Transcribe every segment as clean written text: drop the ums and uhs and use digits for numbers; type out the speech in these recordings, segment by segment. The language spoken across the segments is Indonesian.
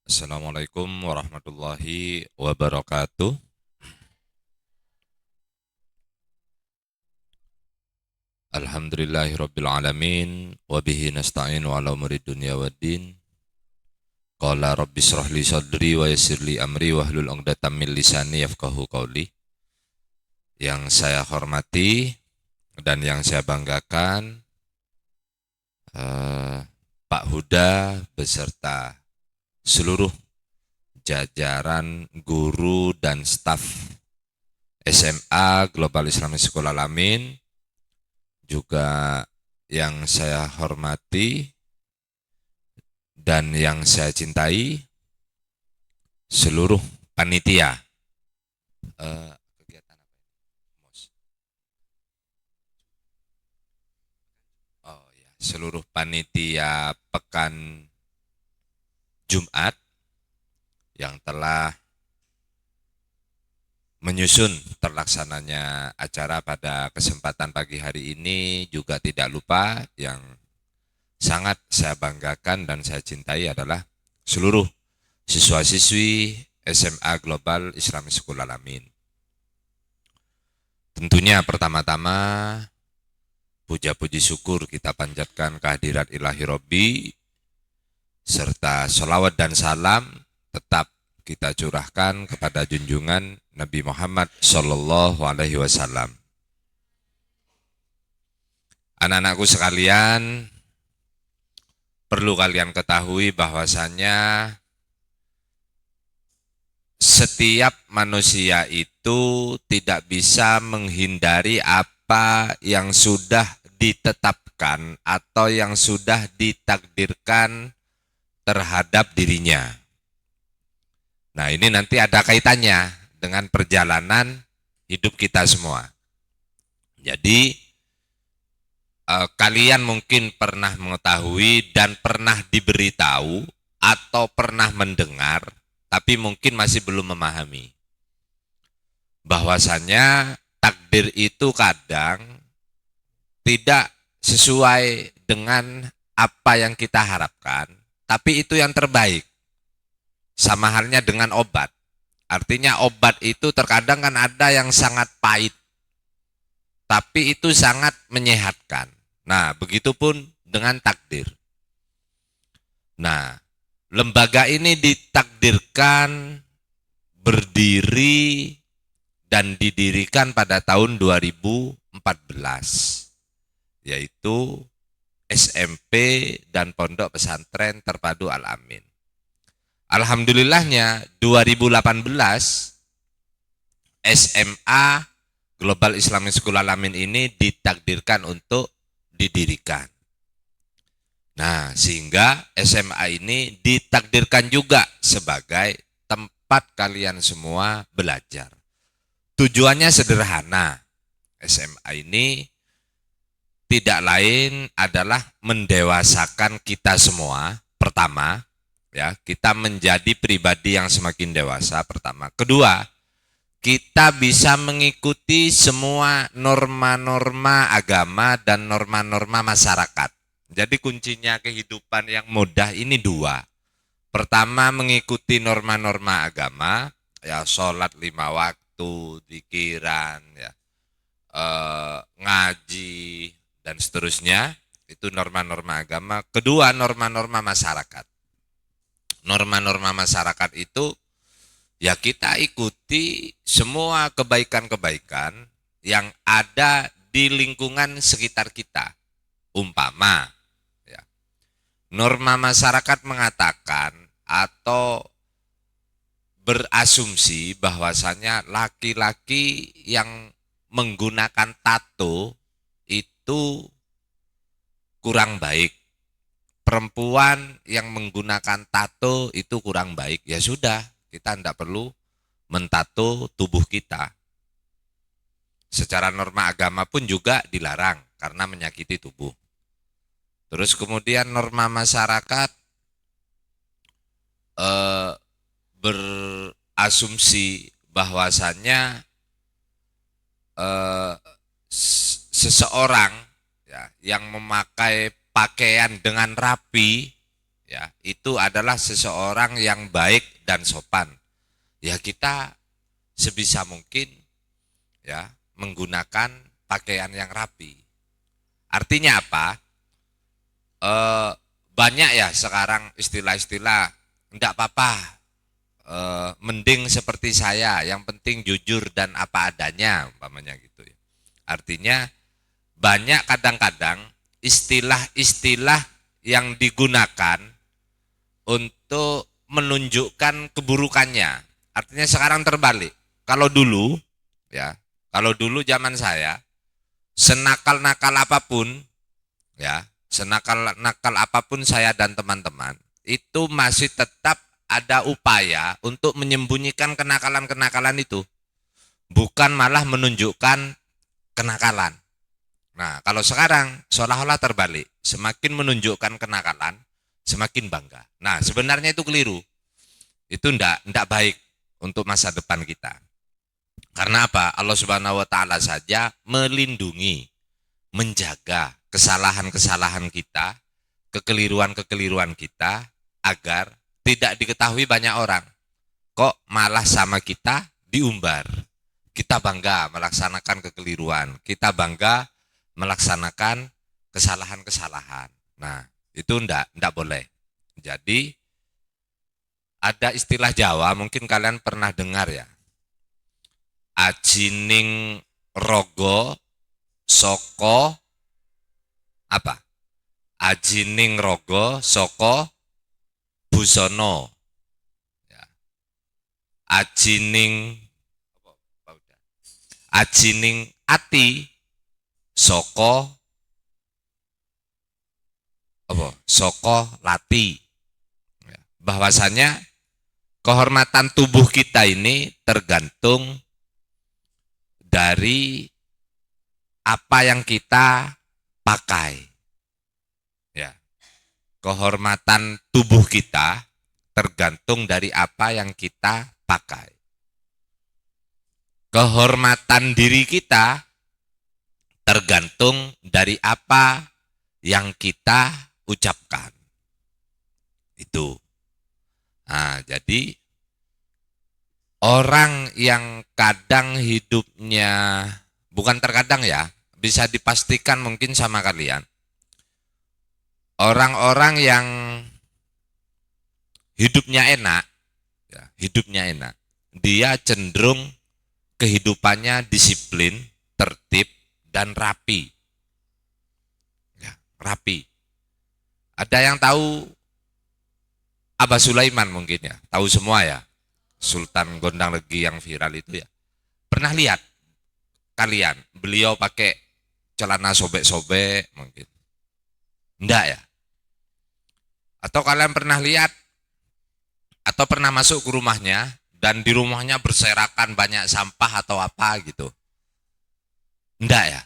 Assalamualaikum warahmatullahi wabarakatuh. Alhamdulillahirabbil alamin wa bihi nasta'inu ala umuri dunya waddin. Qala rabbi shrah li sadri wa yassir li amri wahlul 'uqdatam min lisani yafqahu qawli. Yang saya hormati dan yang saya banggakan eh, Pak Huda beserta seluruh jajaran guru dan staf SMA Global Islamic School Al-Amin, juga yang saya hormati dan yang saya cintai seluruh panitia kegiatan apa ini? Oh ya, seluruh panitia Pekan Jumat yang telah menyusun terlaksananya acara pada kesempatan pagi hari ini. Juga tidak lupa yang sangat saya banggakan dan saya cintai adalah seluruh siswa-siswi SMA Global Islamic School Al-Amin. Tentunya pertama-tama puja-puji syukur kita panjatkan kehadirat ilahi Robbi, serta sholawat dan salam tetap kita curahkan kepada junjungan Nabi Muhammad Sallallahu Alaihi Wasallam. Anak-anakku sekalian, perlu kalian ketahui bahwasannya setiap manusia itu tidak bisa menghindari apa yang sudah ditetapkan atau yang sudah ditakdirkan terhadap dirinya. Nah, ini nanti ada kaitannya dengan perjalanan hidup kita semua. Jadi, kalian mungkin pernah mengetahui dan pernah diberitahu atau pernah mendengar, tapi mungkin masih belum memahami bahwasannya takdir itu kadang tidak sesuai dengan apa yang kita harapkan, tapi itu yang terbaik. Sama halnya dengan obat. Artinya obat itu terkadang kan ada yang sangat pahit, tapi itu sangat menyehatkan. Nah, begitupun dengan takdir. Nah, lembaga ini ditakdirkan berdiri dan didirikan pada tahun 2014, yaitu SMP dan Pondok Pesantren Terpadu Al-Amin. Alhamdulillahnya 2018 SMA Global Islamic School Al-Amin ini ditakdirkan untuk didirikan. Nah, sehingga SMA ini ditakdirkan juga sebagai tempat kalian semua belajar. Tujuannya sederhana. SMA ini tidak lain adalah mendewasakan kita semua. Pertama, ya, kita menjadi pribadi yang semakin dewasa pertama. Kedua, kita bisa mengikuti semua norma-norma agama dan norma-norma masyarakat. Jadi kuncinya kehidupan yang mudah ini dua. Pertama, mengikuti norma-norma agama, ya sholat 5 waktu, zikiran, ya, ngaji dan seterusnya. Itu norma-norma agama. Kedua, norma-norma masyarakat. Norma-norma masyarakat itu ya kita ikuti semua kebaikan-kebaikan yang ada di lingkungan sekitar kita. Umpama, ya, norma masyarakat mengatakan atau berasumsi bahwasannya laki-laki yang menggunakan tato itu kurang baik. Perempuan yang menggunakan tato itu kurang baik. Ya sudah, kita tidak perlu mentato tubuh kita. Secara norma agama pun juga dilarang karena menyakiti tubuh. Terus kemudian norma masyarakat berasumsi bahwasannya seseorang, ya, yang memakai pakaian dengan rapi ya, itu adalah seseorang yang baik dan sopan. Ya, kita sebisa mungkin ya menggunakan pakaian yang rapi. Artinya apa? Banyak ya sekarang istilah-istilah, enggak apa-apa, mending seperti saya, yang penting jujur dan apa adanya, umpamanya gitu ya. Artinya banyak kadang-kadang istilah-istilah yang digunakan untuk menunjukkan keburukannya. Artinya sekarang terbalik. Kalau dulu ya, kalau dulu zaman saya, senakal-nakal apapun ya, senakal-nakal apapun saya dan teman-teman, itu masih tetap ada upaya untuk menyembunyikan kenakalan-kenakalan itu, bukan malah menunjukkan kenakalan. Nah, kalau sekarang seolah-olah terbalik, semakin menunjukkan kenakalan, semakin bangga. Nah, sebenarnya itu keliru. Itu enggak baik untuk masa depan kita. Karena apa? Allah Subhanahu wa taala saja melindungi, menjaga kesalahan-kesalahan kita, kekeliruan-kekeliruan kita agar tidak diketahui banyak orang. Kok malah sama kita diumbar. Kita bangga melaksanakan kekeliruan, kita bangga melaksanakan kesalahan-kesalahan. Nah, itu enggak boleh. Jadi ada istilah Jawa, mungkin kalian pernah dengar ya. Ajining rogo soko apa? Ajining rogo soko busono. Ya. Ajining ati soko apa? Soko lati. Ya. Bahwasanya kehormatan tubuh kita ini tergantung dari apa yang kita pakai. Ya. Kehormatan tubuh kita tergantung dari apa yang kita pakai. Kehormatan diri kita tergantung dari apa yang kita ucapkan. Itu. Nah, jadi orang yang kadang hidupnya, bukan terkadang ya, bisa dipastikan mungkin sama kalian, orang-orang yang hidupnya enak, ya, dia cenderung kehidupannya disiplin, tertib, dan rapi. Ya, rapi. Ada yang tahu Abah Sulaiman mungkin ya, tahu semua ya, Sultan Gondang Legi yang viral itu ya. Pernah lihat kalian beliau pakai celana sobek-sobek mungkin? Enggak ya? Atau kalian pernah lihat atau pernah masuk ke rumahnya dan di rumahnya berserakan banyak sampah atau apa gitu? Enggak ya?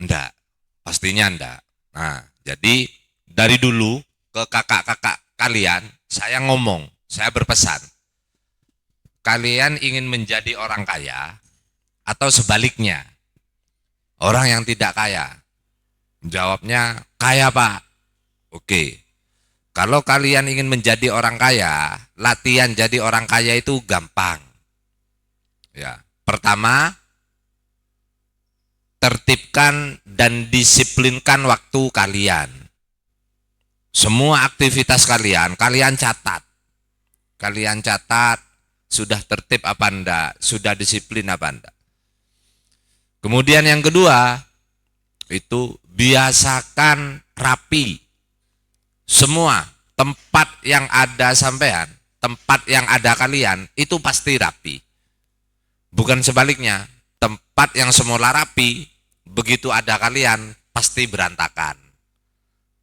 Enggak. Pastinya enggak. Nah, jadi dari dulu ke kakak-kakak kalian, saya ngomong, saya berpesan, kalian ingin menjadi orang kaya atau sebaliknya, orang yang tidak kaya? Jawabnya, kaya Pak. Oke, kalau kalian ingin menjadi orang kaya, latihan jadi orang kaya itu gampang. Ya, pertama, tertibkan dan disiplinkan waktu kalian. Semua aktivitas kalian catat. Kalian catat, sudah tertib apa enggak, sudah disiplin apa enggak. Kemudian yang kedua, itu biasakan rapi. Semua tempat yang ada sampean, tempat yang ada kalian, itu pasti rapi. Bukan sebaliknya, tempat yang semula rapi, begitu ada kalian, pasti berantakan.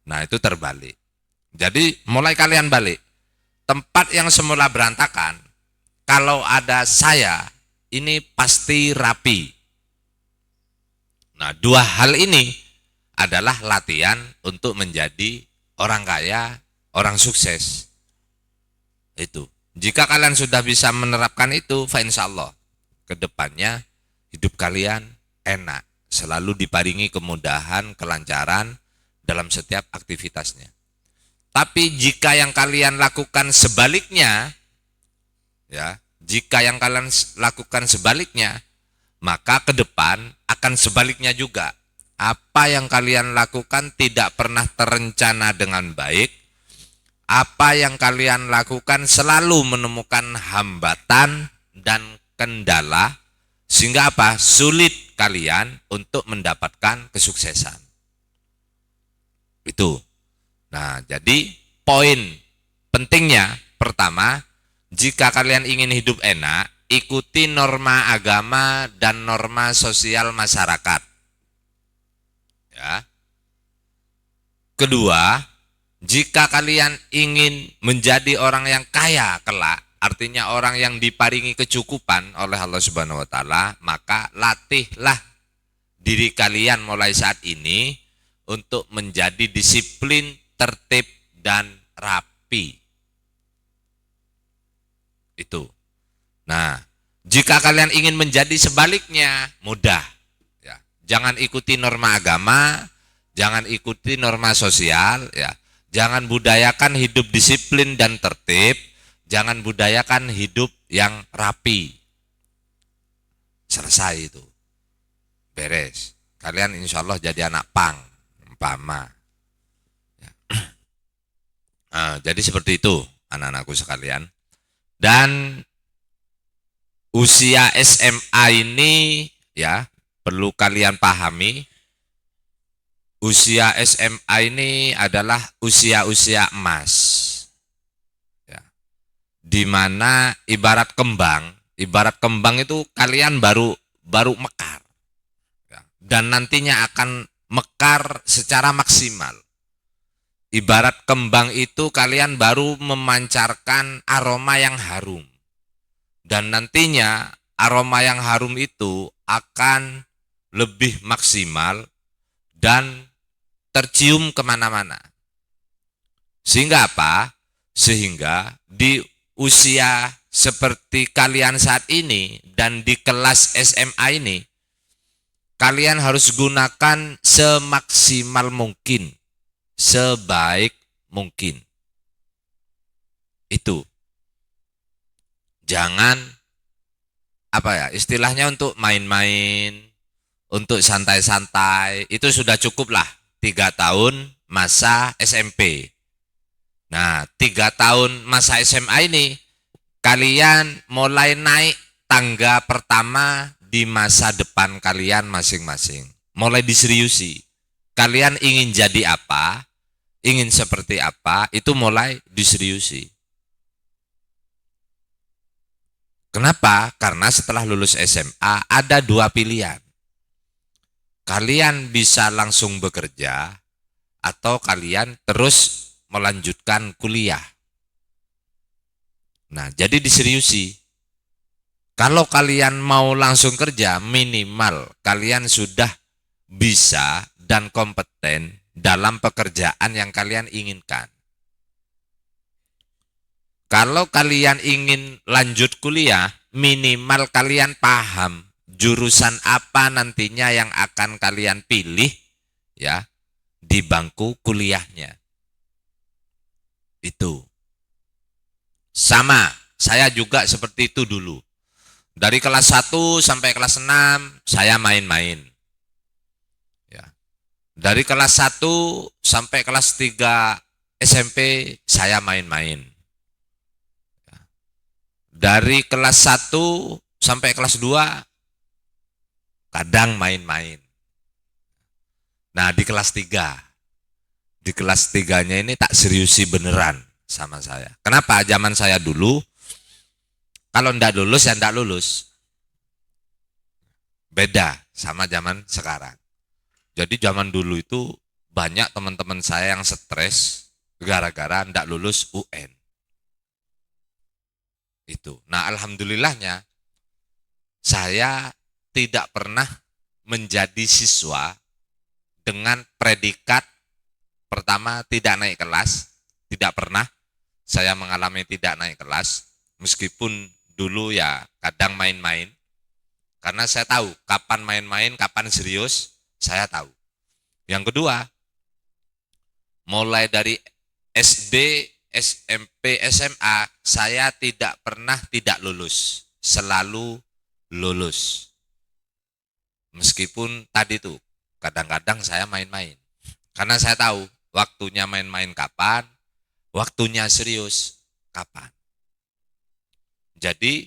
Nah, itu terbalik. Jadi mulai kalian balik, tempat yang semula berantakan, kalau ada saya, ini pasti rapi. Nah, dua hal ini adalah latihan untuk menjadi orang kaya, orang sukses. Itu. Jika kalian sudah bisa menerapkan itu, fa insyaallah ke depannya hidup kalian enak, selalu diparingi kemudahan, kelancaran dalam setiap aktivitasnya. Tapi jika yang kalian lakukan sebaliknya, ya, jika yang kalian lakukan sebaliknya, maka ke depan akan sebaliknya juga. Apa yang kalian lakukan tidak pernah terencana dengan baik. Apa yang kalian lakukan selalu menemukan hambatan dan kendala, sehingga apa? Sulit kalian untuk mendapatkan kesuksesan. Itu. Nah, jadi poin pentingnya pertama, jika kalian ingin hidup enak, ikuti norma agama dan norma sosial masyarakat. Ya. Kedua, jika kalian ingin menjadi orang yang kaya kelak, artinya orang yang diparingi kecukupan oleh Allah Subhanahu wa taala, maka latihlah diri kalian mulai saat ini untuk menjadi disiplin, tertib dan rapi. Itu. Nah, jika kalian ingin menjadi sebaliknya, mudah. Ya. Jangan ikuti norma agama, jangan ikuti norma sosial, ya. Jangan budayakan hidup disiplin dan tertib, jangan budayakan hidup yang rapi. Selesai itu. Beres. Kalian insya Allah jadi anak pang, umpama. Ya. Nah, jadi seperti itu anak-anakku sekalian. Dan usia SMA ini ya perlu kalian pahami. Usia SMA ini adalah usia-usia emas, ya. Dimana ibarat kembang itu kalian baru mekar, ya. Dan nantinya akan mekar secara maksimal. Ibarat kembang itu kalian baru memancarkan aroma yang harum, dan nantinya aroma yang harum itu akan lebih maksimal dan tercium kemana-mana. Sehingga apa? Sehingga di usia seperti kalian saat ini dan di kelas SMA ini, kalian harus gunakan semaksimal mungkin, sebaik mungkin. Itu. Jangan istilahnya untuk main-main, untuk santai-santai, itu sudah cukup lah 3 tahun masa SMP. Nah, 3 tahun masa SMA ini, kalian mulai naik tangga pertama di masa depan kalian masing-masing. Mulai diseriusi. Kalian ingin jadi apa, ingin seperti apa, itu mulai diseriusi. Kenapa? Karena setelah lulus SMA ada 2 pilihan. Kalian bisa langsung bekerja atau kalian terus melanjutkan kuliah. Nah, jadi diseriusi. Kalau kalian mau langsung kerja, minimal kalian sudah bisa dan kompeten dalam pekerjaan yang kalian inginkan. Kalau kalian ingin lanjut kuliah, minimal kalian paham jurusan apa nantinya yang akan kalian pilih, ya, di bangku kuliahnya. Itu. Sama, saya juga seperti itu dulu. Dari kelas 1 sampai kelas 6 saya main-main. Ya. Dari kelas 1 sampai kelas 3 SMP saya main-main. Ya. Dari kelas 1 sampai kelas 2 kadang main-main. Nah, di kelas 3. Di kelas 3-nya ini tak seriusi beneran sama saya. Kenapa? Zaman saya dulu, kalau ndak lulus ya ndak lulus. Beda sama zaman sekarang. Jadi zaman dulu itu banyak teman-teman saya yang stres gara-gara ndak lulus UN. Itu. Nah, alhamdulillahnya saya tidak pernah menjadi siswa dengan predikat pertama tidak naik kelas, tidak pernah saya mengalami tidak naik kelas, meskipun dulu ya kadang main-main, karena saya tahu kapan main-main, kapan serius, saya tahu. Yang kedua, mulai dari SD, SMP, SMA, saya tidak pernah tidak lulus. Selalu lulus. Meskipun tadi tuh, kadang-kadang saya main-main. Karena saya tahu, waktunya main-main kapan, waktunya serius kapan. Jadi,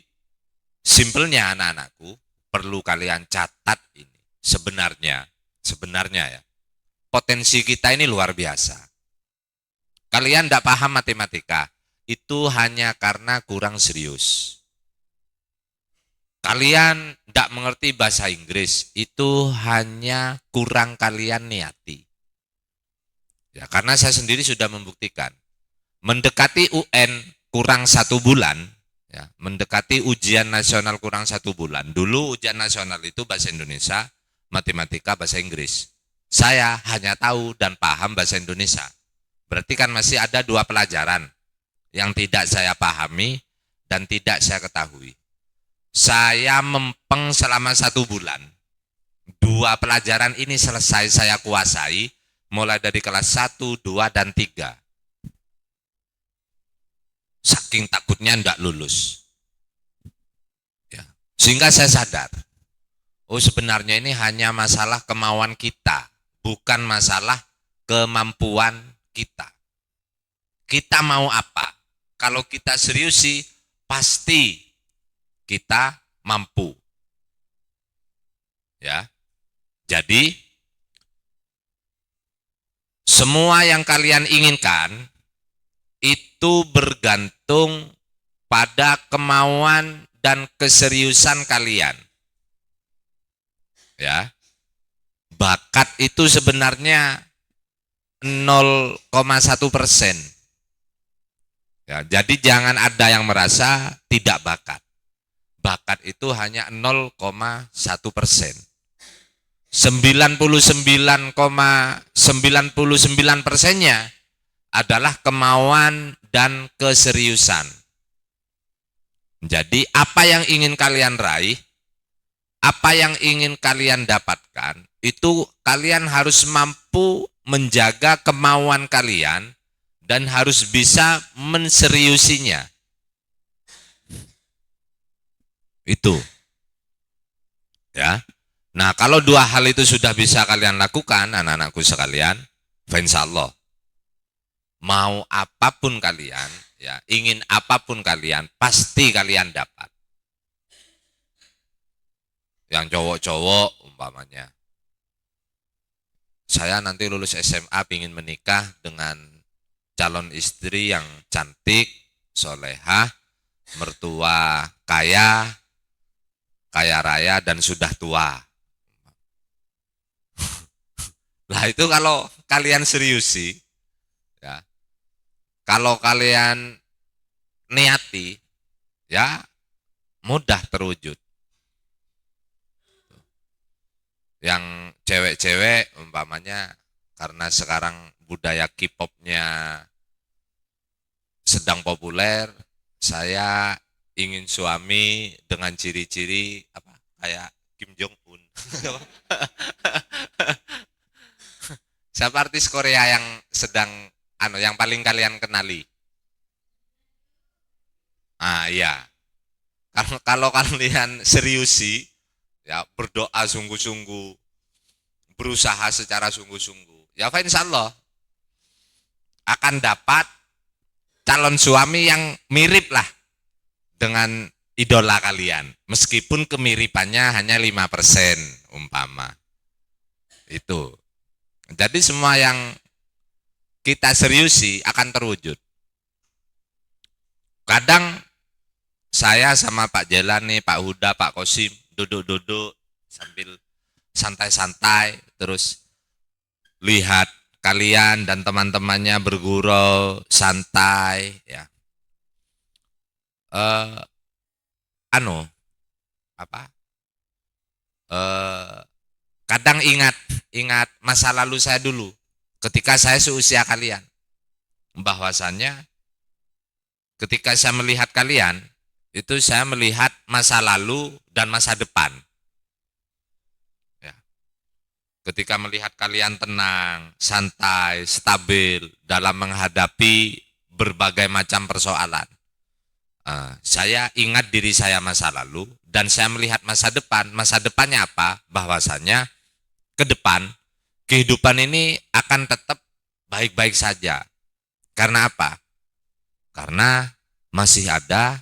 simpelnya anak-anakku, perlu kalian catat ini. Sebenarnya ya, potensi kita ini luar biasa. Kalian tidak paham matematika, itu hanya karena kurang serius. Kalian tidak mengerti bahasa Inggris, itu hanya kurang kalian niati. Ya, karena saya sendiri sudah membuktikan, mendekati UN kurang 1 bulan, ya, mendekati ujian nasional kurang 1 bulan. Dulu ujian nasional itu bahasa Indonesia, matematika, bahasa Inggris. Saya hanya tahu dan paham bahasa Indonesia. Berarti kan masih ada 2 pelajaran yang tidak saya pahami dan tidak saya ketahui. Saya mempeng selama 1 bulan. 2 pelajaran ini selesai saya kuasai, mulai dari kelas 1, 2, dan 3. Saking takutnya tidak lulus. Ya. Sehingga saya sadar, oh sebenarnya ini hanya masalah kemauan kita, bukan masalah kemampuan kita. Kita mau apa? Kalau kita serius sih, pasti kita mampu. Ya. Jadi, semua yang kalian inginkan itu bergantung pada kemauan dan keseriusan kalian. Ya. Bakat itu sebenarnya 0,1%. Ya, jadi jangan ada yang merasa tidak bakat. Bakat itu hanya 0,1%. 99,99%-nya adalah kemauan dan keseriusan. Jadi apa yang ingin kalian raih, apa yang ingin kalian dapatkan, itu kalian harus mampu menjaga kemauan kalian dan harus bisa menseriusinya. Itu. Ya. Nah, kalau 2 hal itu sudah bisa kalian lakukan, anak-anakku sekalian, insyaallah, mau apapun kalian, ya, ingin apapun kalian, pasti kalian dapat. Yang cowok-cowok umpamanya, saya nanti lulus SMA ingin menikah dengan calon istri yang cantik, solehah, mertua kaya, kaya raya, dan sudah tua. Nah itu kalau kalian serius sih, ya, kalau kalian niati, ya mudah terwujud. Yang cewek-cewek umpamanya, karena sekarang budaya K-pop-nya sedang populer, saya ingin suami dengan ciri-ciri apa kayak Kim Jong Un. Siapa artis Korea yang sedang yang paling kalian kenali? Iya. Kalau kalian serius sih, ya berdoa sungguh-sungguh, berusaha secara sungguh-sungguh, ya insyaallah akan dapat calon suami yang mirip lah dengan idola kalian, meskipun kemiripannya hanya 5% umpama. Itu. Jadi semua yang kita seriusi akan terwujud. Kadang saya sama Pak Jelan nih, Pak Huda, Pak Kosim duduk-duduk sambil santai-santai, terus lihat kalian dan teman-temannya bergurau santai, ya. Kadang ingat masa lalu saya dulu ketika saya seusia kalian, bahwasannya ketika saya melihat kalian itu saya melihat masa lalu dan masa depan, ya. ketika melihat kalian tenang, santai, stabil dalam menghadapi berbagai macam persoalan. Saya ingat diri saya masa lalu dan saya melihat masa depan. Masa depannya apa? Bahwasanya ke depan kehidupan ini akan tetap baik-baik saja. Karena apa? Karena masih ada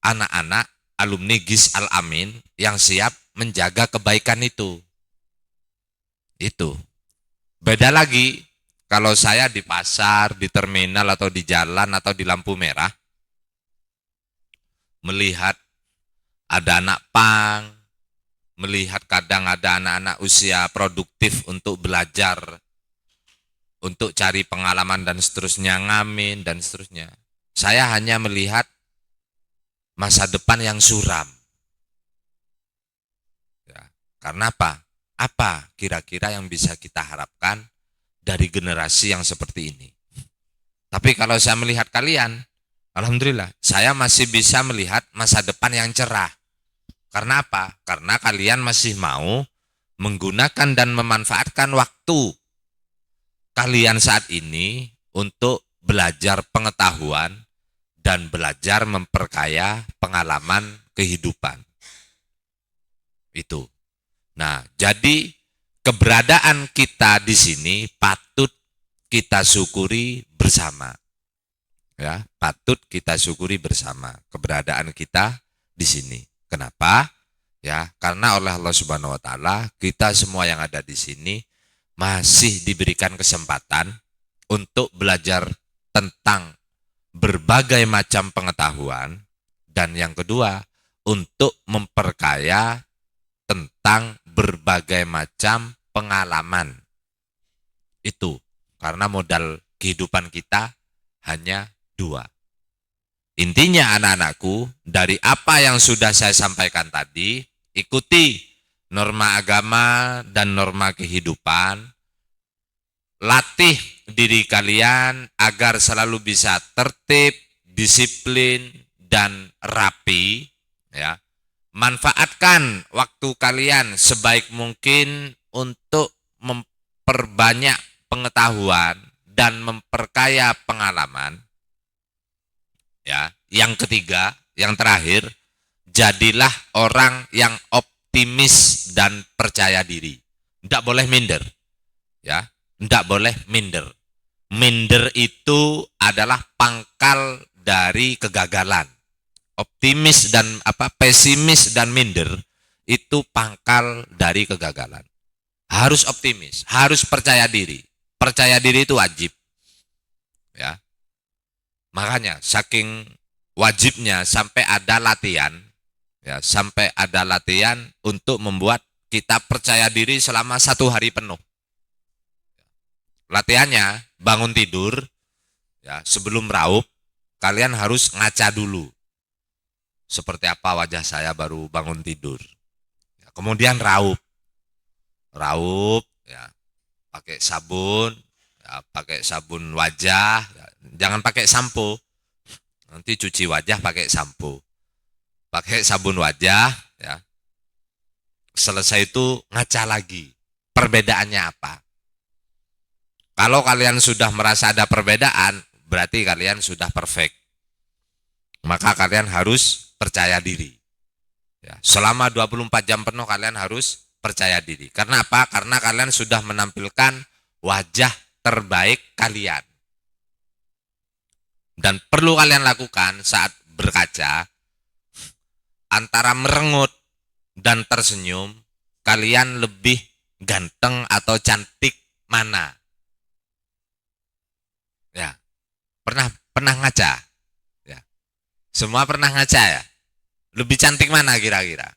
anak-anak alumni GIS Al-Amin yang siap menjaga kebaikan itu. Itu. Beda lagi kalau saya di pasar, di terminal atau di jalan atau di lampu merah melihat ada anak pang, melihat kadang ada anak-anak usia produktif untuk belajar, untuk cari pengalaman dan seterusnya, ngamen dan seterusnya. Saya hanya melihat masa depan yang suram. Ya, karena apa? Apa kira-kira yang bisa kita harapkan dari generasi yang seperti ini? Tapi kalau saya melihat kalian, alhamdulillah, saya masih bisa melihat masa depan yang cerah. Karena apa? Karena kalian masih mau menggunakan dan memanfaatkan waktu kalian saat ini untuk belajar pengetahuan dan belajar memperkaya pengalaman kehidupan. Itu. Nah, jadi keberadaan kita di sini patut kita syukuri bersama. Ya, patut kita syukuri bersama keberadaan kita di sini. Kenapa? Ya, karena oleh Allah Subhanahu wa taala kita semua yang ada di sini masih diberikan kesempatan untuk belajar tentang berbagai macam pengetahuan dan yang kedua untuk memperkaya tentang berbagai macam pengalaman. Itu karena modal kehidupan kita hanya 2. Intinya anak-anakku, dari apa yang sudah saya sampaikan tadi, ikuti norma agama dan norma kehidupan, latih diri kalian agar selalu bisa tertib, disiplin, dan rapi, ya. Manfaatkan waktu kalian sebaik mungkin untuk memperbanyak pengetahuan dan memperkaya pengalaman. Ya, yang ketiga, yang terakhir, jadilah orang yang optimis dan percaya diri. Tidak boleh minder. Ya, tidak boleh minder. Minder itu adalah pangkal dari kegagalan. Optimis dan pesimis dan minder itu pangkal dari kegagalan. Harus optimis, harus percaya diri. Percaya diri itu wajib. Ya. Makanya saking wajibnya sampai ada latihan, ya, sampai ada latihan untuk membuat kita percaya diri selama 1 hari penuh. Latihannya bangun tidur, ya, sebelum raup kalian harus ngaca dulu. Seperti apa wajah saya baru bangun tidur. Ya, kemudian raup, ya, pakai sabun, ya, pakai sabun wajah, ya, jangan pakai sampo. Nanti cuci wajah pakai sampo. Pakai sabun wajah, ya. Selesai itu ngaca lagi. Perbedaannya apa? Kalau kalian sudah merasa ada perbedaan, berarti kalian sudah perfect. Maka kalian harus percaya diri. Ya, selama 24 jam penuh kalian harus percaya diri. Karena apa? Karena kalian sudah menampilkan wajah terbaik kalian. Dan perlu kalian lakukan saat berkaca, antara merengut dan tersenyum, kalian lebih ganteng atau cantik mana? Ya, pernah ngaca? Ya, semua pernah ngaca ya? Lebih cantik mana kira-kira?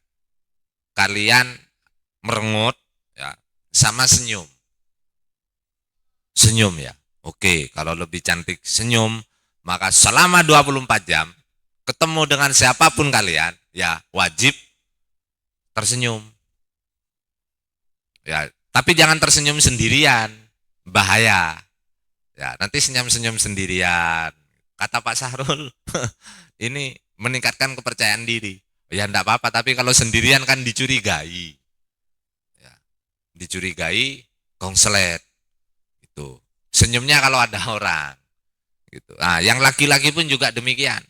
Kalian merengut, ya, sama senyum? Senyum ya. Oke, kalau lebih cantik senyum, maka selama 24 jam ketemu dengan siapapun kalian, ya wajib tersenyum. Ya, tapi jangan tersenyum sendirian, bahaya. Ya, nanti senyum-senyum sendirian. Kata Pak Sahrul, ini meningkatkan kepercayaan diri. Ya enggak apa-apa, tapi kalau sendirian kan dicurigai. Ya, dicurigai konslet. Itu. Senyumnya kalau ada orang. Gitu. Nah, yang laki-laki pun juga demikian.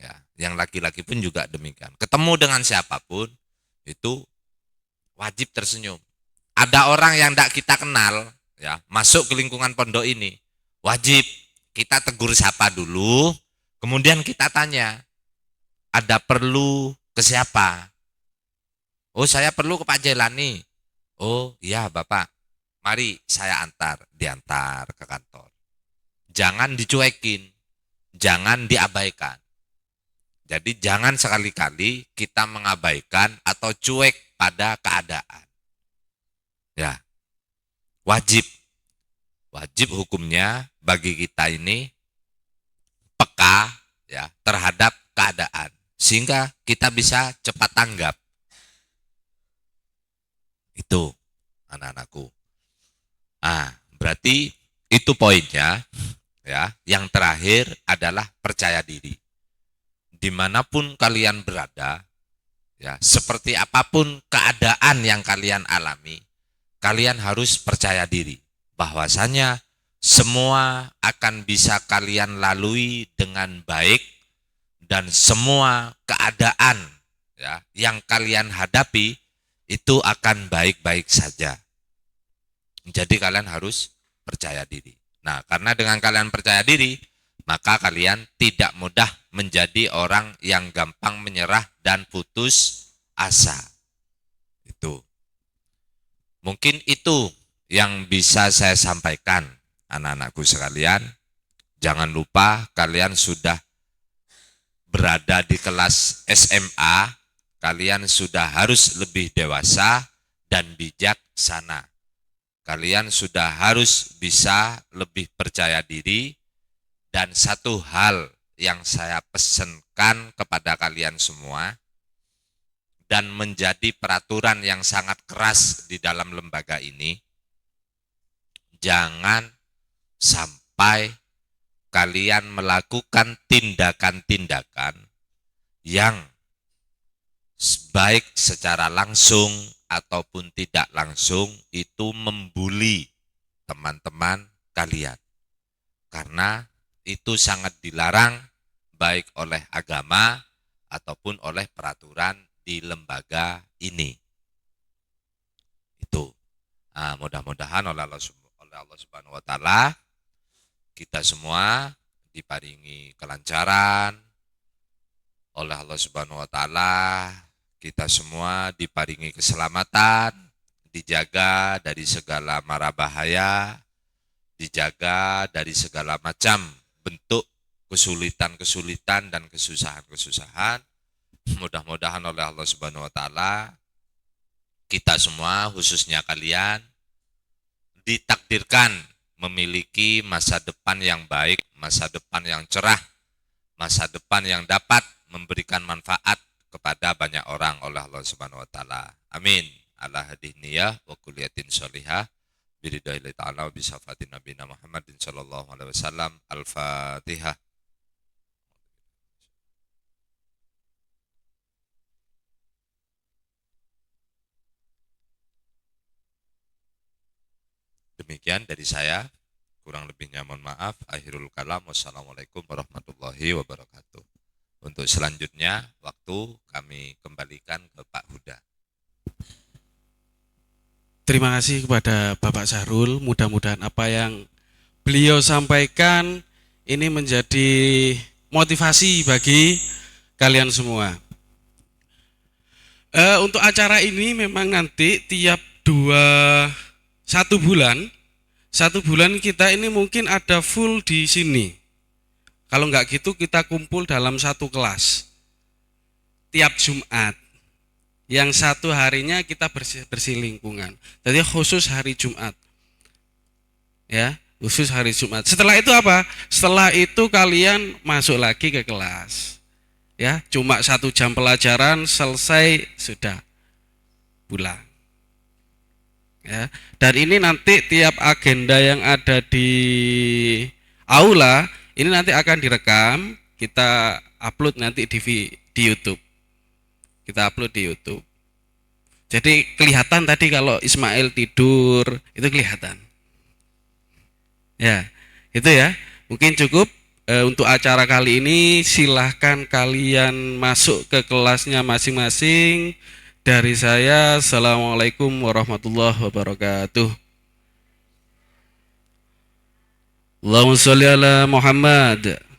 Ya, yang laki-laki pun juga demikian. Ketemu dengan siapapun itu wajib tersenyum. Ada orang yang tidak kita kenal, ya, masuk ke lingkungan pondok ini, wajib kita tegur sapa dulu, kemudian kita tanya, ada perlu ke siapa? Oh, saya perlu ke Pak Jelani. Oh, iya Bapak. Mari saya antar, diantar ke kantor. Jangan dicuekin, jangan diabaikan. Jadi jangan sekali-kali kita mengabaikan atau cuek pada keadaan. Ya, wajib hukumnya bagi kita ini peka ya terhadap keadaan sehingga kita bisa cepat tanggap. Itu anak-anakku. Berarti itu poinnya ya. Yang terakhir adalah percaya diri. Dimanapun kalian berada, ya, seperti apapun keadaan yang kalian alami, kalian harus percaya diri bahwasanya semua akan bisa kalian lalui dengan baik dan semua keadaan ya, yang kalian hadapi itu akan baik-baik saja. Jadi kalian harus percaya diri. Nah, karena dengan kalian percaya diri, maka kalian tidak mudah menjadi orang yang gampang menyerah dan putus asa. Itu. Mungkin itu yang bisa saya sampaikan, anak-anakku sekalian. Jangan lupa kalian sudah berada di kelas SMA, kalian sudah harus lebih dewasa dan bijaksana. Kalian sudah harus bisa lebih percaya diri. Dan satu hal yang saya pesankan kepada kalian semua dan menjadi peraturan yang sangat keras di dalam lembaga ini, jangan sampai kalian melakukan tindakan-tindakan yang baik secara langsung ataupun tidak langsung itu membuli teman-teman kalian. Karena itu sangat dilarang baik oleh agama ataupun oleh peraturan di lembaga ini. Itu. Mudah-mudahan oleh Allah Subhanahu wa taala kita semua diparingi kelancaran, oleh Allah Subhanahu wa taala kita semua diparingi keselamatan, dijaga dari segala mara bahaya, dijaga dari segala macam bentuk kesulitan-kesulitan dan kesusahan-kesusahan. Mudah-mudahan oleh Allah Subhanahu wa taala kita semua, khususnya kalian, ditakdirkan memiliki masa depan yang baik, masa depan yang cerah, masa depan yang dapat memberikan manfaat kepada banyak orang oleh Allah Subhanahu wa taala. Amin. Ala hadiniyah wa kulliyatin sholihah. Biridaillahi ta'ala wa bisafati nabiyina Muhammadin sallallahu alaihi wasallam. Al-Fatihah. Demikian dari saya, kurang lebihnya mohon maaf. Akhirul kalam, wassalamualaikum warahmatullahi wabarakatuh. Untuk selanjutnya, waktu kami kembalikan ke Pak Huda. Terima kasih kepada Bapak Syahrul. Mudah-mudahan apa yang beliau sampaikan ini menjadi motivasi bagi kalian semua. Untuk acara ini memang nanti tiap satu bulan kita ini mungkin ada full di sini. Kalau enggak gitu kita kumpul dalam satu kelas tiap Jumat. Yang satu harinya kita bersih lingkungan. Jadi khusus hari Jumat. Ya, khusus hari Jumat. Setelah itu apa? Setelah itu kalian masuk lagi ke kelas. Ya, cuma 1 jam pelajaran selesai sudah pulang. Ya, dan ini nanti tiap agenda yang ada di aula ini nanti akan direkam, kita upload nanti di YouTube. Kita upload di YouTube. Jadi kelihatan tadi kalau Ismail tidur itu kelihatan. Ya, itu ya. Mungkin cukup untuk acara kali ini. Silahkan kalian masuk ke kelasnya masing-masing. Dari saya, assalamualaikum warahmatullahi wabarakatuh. Allahumma sholli ala Muhammad.